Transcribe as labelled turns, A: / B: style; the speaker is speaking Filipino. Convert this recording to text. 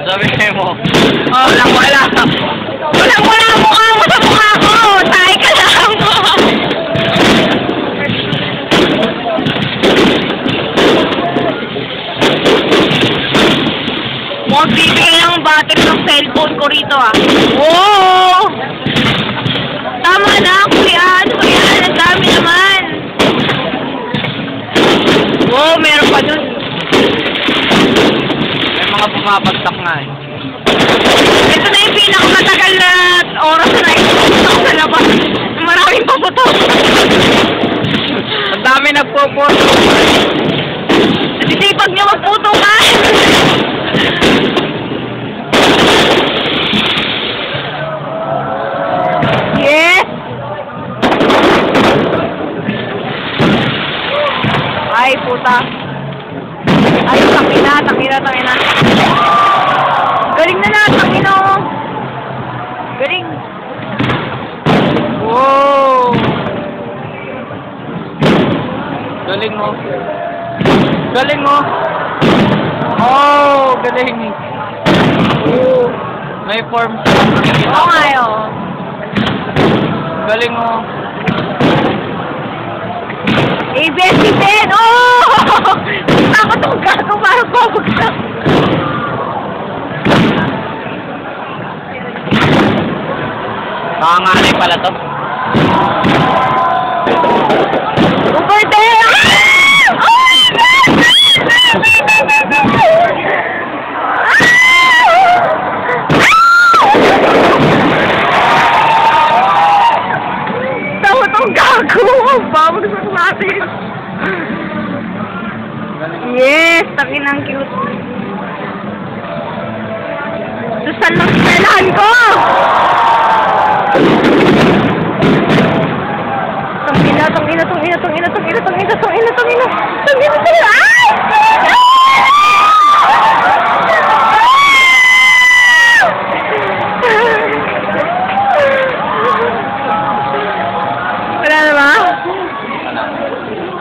A: Sabi mo.
B: Oh, walang-wala. Walang-wala ang mukha mo sa mukha ko. Tayo ka lang. Magbibigay ng battery ng cellphone ko rito ah. Wow! Tama na, kuya. Ang dami naman. Wow, meron pa dun.
A: May mga pumapagtak nga eh.
B: Ito na yung pinakamatagal na oras na ito sa labas. Maraming paputok.
A: Ang dami nagpo-photo.
B: Sisipag niyo magputukan. Yes! Ay, puta. Ay, takina. Galing na takino. Galing. Wow.
A: Galing mo. Galing mo. Oh, galing. Oh, may form.
B: Oo nga yun.
A: Galing mo.
B: ABS-CBN! Oh! Ako itong gago parang pabagsak.
A: Makanganay pala to.
B: Over there! Ah! Oh my God! Tawa itong gago! Ang babagsak natin! Yes! Takinang cute! Susan lang sinalahan ko!